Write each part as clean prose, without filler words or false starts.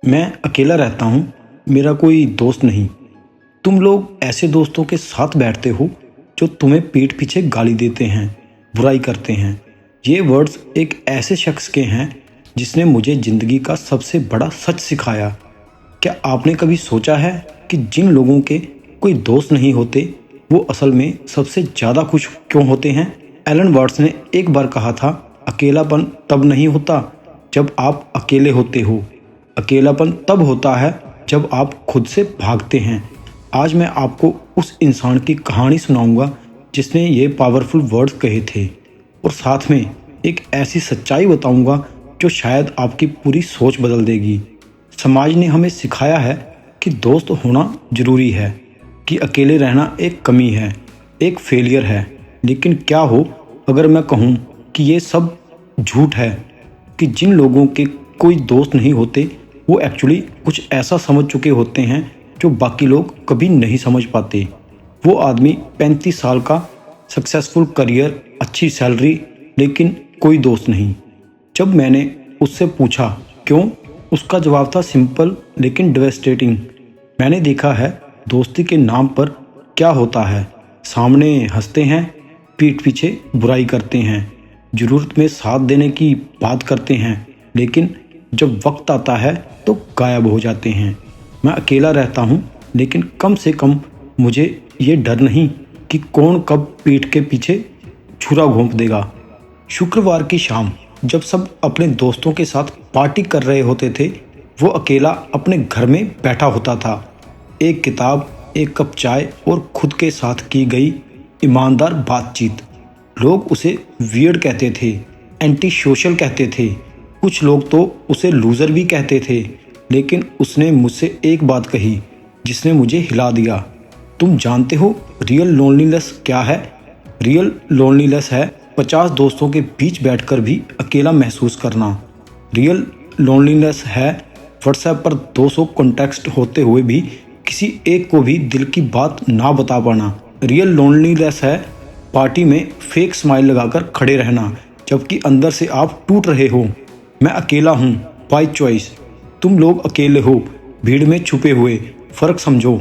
मैं अकेला रहता हूँ, मेरा कोई दोस्त नहीं। तुम लोग ऐसे दोस्तों के साथ बैठते हो जो तुम्हें पीठ पीछे गाली देते हैं, बुराई करते हैं। ये वर्ड्स एक ऐसे शख्स के हैं जिसने मुझे ज़िंदगी का सबसे बड़ा सच सिखाया। क्या आपने कभी सोचा है कि जिन लोगों के कोई दोस्त नहीं होते वो असल में सबसे ज़्यादा खुश क्यों होते हैं? एलन वाट्स ने एक बार कहा था, अकेलापन तब नहीं होता जब आप अकेले होते हो, अकेलापन तब होता है जब आप खुद से भागते हैं। आज मैं आपको उस इंसान की कहानी सुनाऊंगा जिसने ये पावरफुल वर्ड्स कहे थे, और साथ में एक ऐसी सच्चाई बताऊंगा जो शायद आपकी पूरी सोच बदल देगी। समाज ने हमें सिखाया है कि दोस्त होना ज़रूरी है, कि अकेले रहना एक कमी है, एक फेलियर है। लेकिन क्या हो अगर मैं कहूँ कि ये सब झूठ है, कि जिन लोगों के कोई दोस्त नहीं होते वो एक्चुअली कुछ ऐसा समझ चुके होते हैं जो बाकी लोग कभी नहीं समझ पाते। वो आदमी 35 साल का, सक्सेसफुल करियर, अच्छी सैलरी, लेकिन कोई दोस्त नहीं। जब मैंने उससे पूछा क्यों, उसका जवाब था सिंपल लेकिन डिवास्टेटिंग। मैंने देखा है दोस्ती के नाम पर क्या होता है। सामने हंसते हैं, पीठ पीछे बुराई करते हैं, ज़रूरत में साथ देने की बात करते हैं, लेकिन जब वक्त आता है तो गायब हो जाते हैं। मैं अकेला रहता हूँ, लेकिन कम से कम मुझे ये डर नहीं कि कौन कब पीठ के पीछे छुरा घोंप देगा। शुक्रवार की शाम जब सब अपने दोस्तों के साथ पार्टी कर रहे होते थे, वो अकेला अपने घर में बैठा होता था। एक किताब, एक कप चाय और खुद के साथ की गई ईमानदार बातचीत। लोग उसे वियर्ड कहते थे, एंटी सोशल कहते थे, कुछ लोग तो उसे लूज़र भी कहते थे। लेकिन उसने मुझसे एक बात कही जिसने मुझे हिला दिया। तुम जानते हो रियल लोनलीनेस क्या है? रियल लोनलीनेस है 50 दोस्तों के बीच बैठकर भी अकेला महसूस करना। रियल लोनलीनेस है व्हाट्सएप पर 200 कॉन्टैक्ट होते हुए भी किसी एक को भी दिल की बात ना बता पाना। रियल लोनलीनेस है पार्टी में फेक स्माइल लगाकर खड़े रहना जबकि अंदर से आप टूट रहे हो। मैं अकेला हूँ बाय चॉइस। तुम लोग अकेले हो, भीड़ में छुपे हुए। फ़र्क समझो।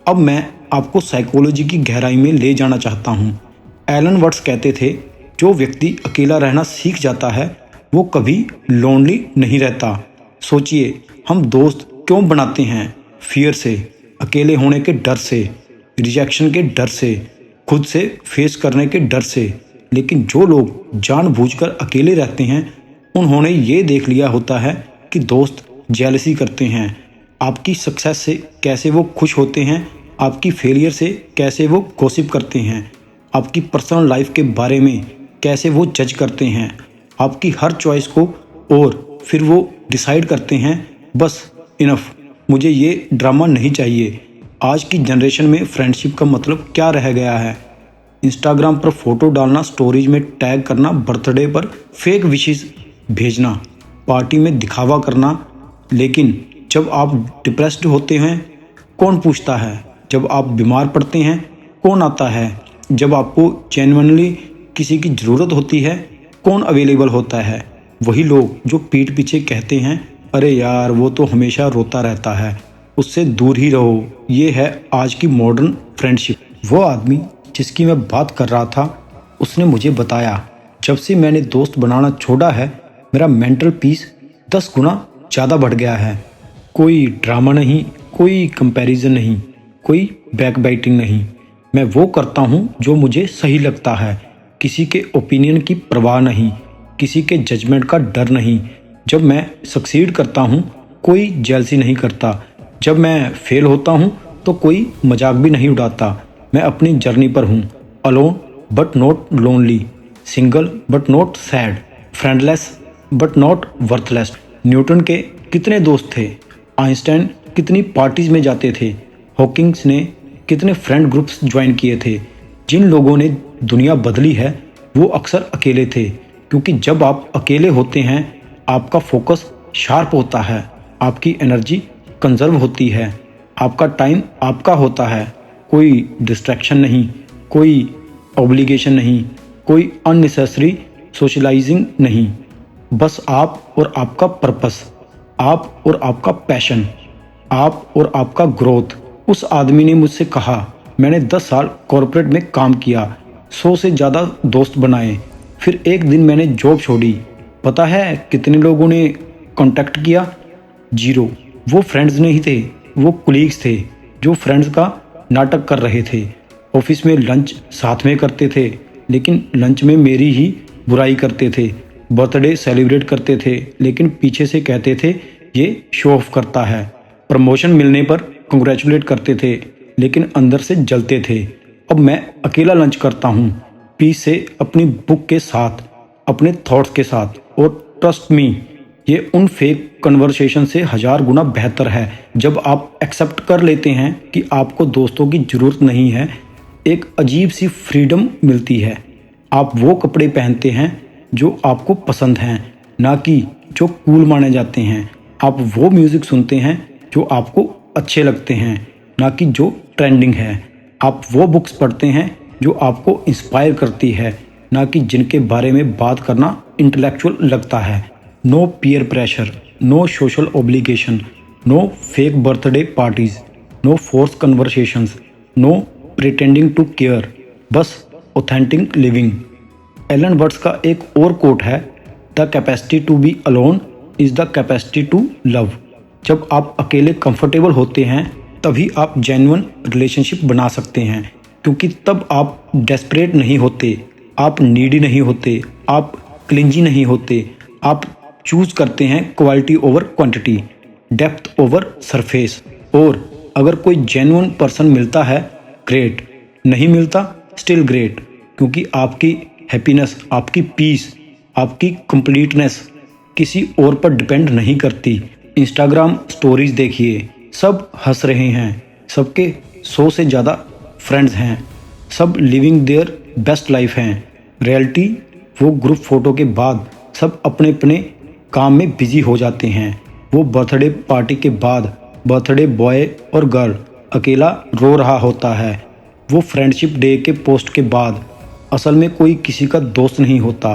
अब मैं आपको साइकोलॉजी की गहराई में ले जाना चाहता हूँ। एलन वाट्स कहते थे, जो व्यक्ति अकेला रहना सीख जाता है वो कभी लोनली नहीं रहता। सोचिए, हम दोस्त क्यों बनाते हैं? फियर से, अकेले होने के डर से, रिजेक्शन के डर से, खुद से फेस करने के डर से। लेकिन जो लोग जानबूझकर अकेले रहते हैं उन्होंने ये देख लिया होता है कि दोस्त जेलसी करते हैं। आपकी सक्सेस से कैसे वो खुश होते हैं, आपकी फेलियर से कैसे वो गॉसिप करते हैं, आपकी पर्सनल लाइफ के बारे में कैसे वो जज करते हैं, आपकी हर चॉइस को, और फिर वो डिसाइड करते हैं बस इनफ, मुझे ये ड्रामा नहीं चाहिए। आज की जनरेशन में फ्रेंडशिप का मतलब क्या रह गया है? इंस्टाग्राम पर फोटो डालना, स्टोरीज में टैग करना, बर्थडे पर फेक विशेस भेजना, पार्टी में दिखावा करना। लेकिन जब आप डिप्रेस्ड होते हैं कौन पूछता है? जब आप बीमार पड़ते हैं कौन आता है? जब आपको जेन्युइनली किसी की ज़रूरत होती है कौन अवेलेबल होता है? वही लोग जो पीठ पीछे कहते हैं, अरे यार वो तो हमेशा रोता रहता है, उससे दूर ही रहो। ये है आज की मॉडर्न फ्रेंडशिप। वो आदमी जिसकी मैं बात कर रहा था उसने मुझे बताया, जब से मैंने दोस्त बनाना छोड़ा है मेरा मेंटल पीस 10 गुना ज़्यादा बढ़ गया है। कोई ड्रामा नहीं, कोई कंपैरिजन नहीं, कोई बैकबाइटिंग नहीं। मैं वो करता हूँ जो मुझे सही लगता है। किसी के ओपिनियन की परवाह नहीं, किसी के जजमेंट का डर नहीं। जब मैं सक्सीड करता हूँ कोई जेलसी नहीं करता। जब मैं फेल होता हूँ तो कोई मजाक भी नहीं उड़ाता। मैं अपनी जर्नी पर हूँ, alone but not lonely, single but not sad, friendless but not worthless. Newton के कितने दोस्त थे? आइंस्टाइन कितनी पार्टीज में जाते थे? हॉकिंग्स ने कितने फ्रेंड ग्रुप्स ज्वाइन किए थे? जिन लोगों ने दुनिया बदली है वो अक्सर अकेले थे, क्योंकि जब आप अकेले होते हैं आपका फोकस शार्प होता है, आपकी एनर्जी कंजर्व होती है, आपका टाइम आपका होता है। कोई डिस्ट्रैक्शन नहीं, कोई ऑब्लिगेशन नहीं, कोई अननेसेसरी सोशलाइजिंग नहीं, बस आप और आपका पर्पस। आप और आपका पैशन, आप और आपका ग्रोथ। उस आदमी ने मुझसे कहा, मैंने 10 साल कॉर्पोरेट में काम किया, 100 से ज़्यादा दोस्त बनाए, फिर एक दिन मैंने जॉब छोड़ी। पता है कितने लोगों ने कांटेक्ट किया? 0। वो फ्रेंड्स नहीं थे, वो कुलीग्स थे जो फ्रेंड्स का नाटक कर रहे थे। ऑफिस में लंच साथ में करते थे, लेकिन लंच में मेरी ही बुराई करते थे। बर्थडे सेलिब्रेट करते थे, लेकिन पीछे से कहते थे ये शो ऑफ करता है। प्रमोशन मिलने पर कंग्रेचुलेट करते थे, लेकिन अंदर से जलते थे। अब मैं अकेला लंच करता हूँ, पीस से, अपनी बुक के साथ, अपने थॉट्स के साथ। और ट्रस्ट मी, ये उन फेक कन्वर्सेशन से 1000 गुना बेहतर है। जब आप एक्सेप्ट कर लेते हैं कि आपको दोस्तों की ज़रूरत नहीं है, एक अजीब सी फ्रीडम मिलती है। आप वो कपड़े पहनते हैं जो आपको पसंद हैं, ना कि जो कूल माने जाते हैं। आप वो म्यूज़िक सुनते हैं जो आपको अच्छे लगते हैं, ना कि जो ट्रेंडिंग है। आप वो बुक्स पढ़ते हैं जो आपको इंस्पायर करती है, ना कि जिनके बारे में बात करना इंटेलेक्चुअल लगता है। No peer pressure, no social obligation, no fake birthday parties, no force conversations, no pretending to care, बस ऑथेंटिक लिविंग। एलन वर्ड्स का एक और कोट है, the capacity to be alone is the capacity to love. जब आप अकेले comfortable होते हैं, तभी आप जेन्युइन रिलेशनशिप बना सकते हैं, क्योंकि तब आप डेस्परेट नहीं होते, आप नीडी नहीं होते, आप क्लिंजी नहीं होते। आप चूज करते हैं quality over quantity, depth over surface. और अगर कोई जेन्युइन पर्सन मिलता है, ग्रेट, नहीं मिलता, स्टिल ग्रेट, क्योंकि आपकी हैप्पीनेस, आपकी पीस, आपकी कंप्लीटनेस किसी और पर डिपेंड नहीं करती। इंस्टाग्राम स्टोरीज देखिए, सब हंस रहे हैं, सबके 100 से ज़्यादा फ्रेंड्स हैं, सब लिविंग देयर बेस्ट लाइफ हैं। रियलिटी, वो ग्रुप फोटो के बाद सब अपने अपने काम में बिजी हो जाते हैं। वो बर्थडे पार्टी के बाद बर्थडे बॉय और गर्ल अकेला रो रहा होता है। वो फ्रेंडशिप डे के पोस्ट के बाद असल में कोई किसी का दोस्त नहीं होता।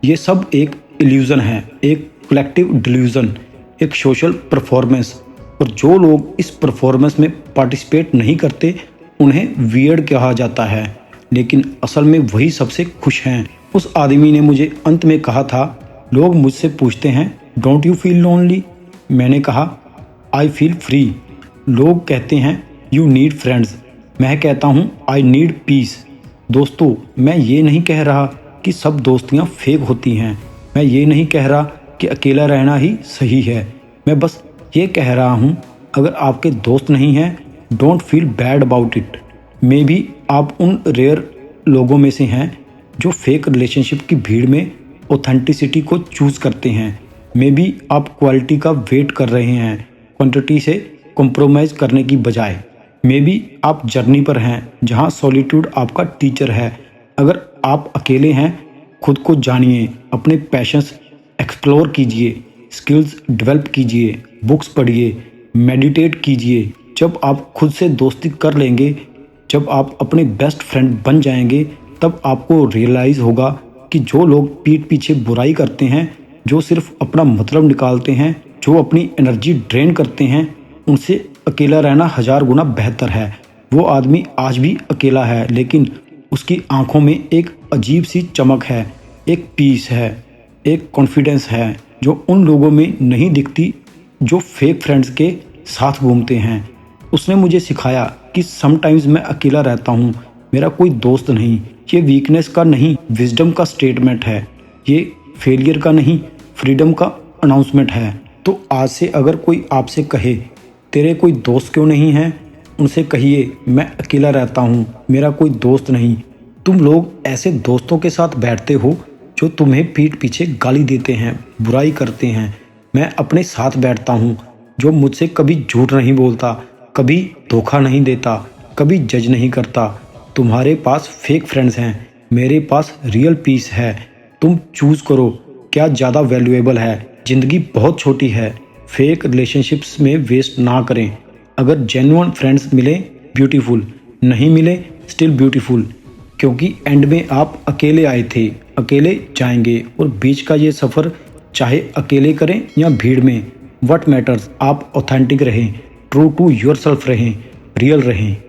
ये सब एक इल्यूज़न है, एक कलेक्टिव डिल्यूज़न, एक सोशल परफॉर्मेंस। और जो लोग इस परफॉर्मेंस में पार्टिसिपेट नहीं करते, उन्हें वियर्ड कहा जाता है, लेकिन असल में वही सबसे खुश हैं। उस आदमी ने मुझे अंत में कहा था, लोग मुझसे पूछते हैं, डोंट यू फील लोनली? मैंने कहा, आई फील फ्री। लोग कहते हैं, यू नीड फ्रेंड्स। मैं कहता हूँ, आई नीड पीस। दोस्तों, मैं ये नहीं कह रहा कि सब दोस्तियाँ फेक होती हैं। मैं ये नहीं कह रहा कि अकेला रहना ही सही है। मैं बस ये कह रहा हूँ, अगर आपके दोस्त नहीं हैं, don't feel bad about it. May be आप उन रेयर लोगों में से हैं जो फेक रिलेशनशिप की भीड़ में ऑथेंटिसिटी को चूज़ करते हैं। मे बी आप क्वालिटी का वेट कर रहे हैं, क्वांटिटी से कॉम्प्रोमाइज़ करने की बजाय। मे बी आप जर्नी पर हैं जहां सॉलिट्यूड आपका टीचर है। अगर आप अकेले हैं, खुद को जानिए, अपने पैशंस एक्सप्लोर कीजिए, स्किल्स डेवलप कीजिए, बुक्स पढ़िए, मेडिटेट कीजिए। जब आप खुद से दोस्ती कर लेंगे, जब आप अपने बेस्ट फ्रेंड बन जाएंगे, तब आपको रियलाइज़ होगा कि जो लोग पीठ पीछे बुराई करते हैं, जो सिर्फ अपना मतलब निकालते हैं, जो अपनी एनर्जी ड्रेन करते हैं, उनसे अकेला रहना 1000 गुना बेहतर है। वो आदमी आज भी अकेला है, लेकिन उसकी आंखों में एक अजीब सी चमक है, एक पीस है, एक कॉन्फिडेंस है, जो उन लोगों में नहीं दिखती जो फेक फ्रेंड्स के साथ घूमते हैं। उसने मुझे सिखाया कि समटाइम्स मैं अकेला रहता हूँ, मेरा कोई दोस्त नहीं। ये वीकनेस का नहीं, विजडम का स्टेटमेंट है। ये फेलियर का नहीं, फ्रीडम का अनाउंसमेंट है। तो आज से अगर कोई आपसे कहे, तेरे कोई दोस्त क्यों नहीं है, उनसे कहिए, मैं अकेला रहता हूँ, मेरा कोई दोस्त नहीं। तुम लोग ऐसे दोस्तों के साथ बैठते हो जो तुम्हें पीठ पीछे गाली देते हैं, बुराई करते हैं। मैं अपने साथ बैठता हूँ जो मुझसे कभी झूठ नहीं बोलता, कभी धोखा नहीं देता, कभी जज नहीं करता। तुम्हारे पास फेक फ्रेंड्स हैं, मेरे पास रियल पीस है। तुम चूज़ करो, क्या ज़्यादा वैल्यूएबल है। ज़िंदगी बहुत छोटी है, फेक रिलेशनशिप्स में वेस्ट ना करें। अगर जेन्युइन फ्रेंड्स मिले, ब्यूटीफुल, नहीं मिले, स्टिल ब्यूटीफुल, क्योंकि एंड में आप अकेले आए थे, अकेले जाएंगे। और बीच का ये सफ़र चाहे अकेले करें या भीड़ में, व्हाट मैटर्स आप ऑथेंटिक रहें, ट्रू टू योरसेल्फ रहें, रियल रहें।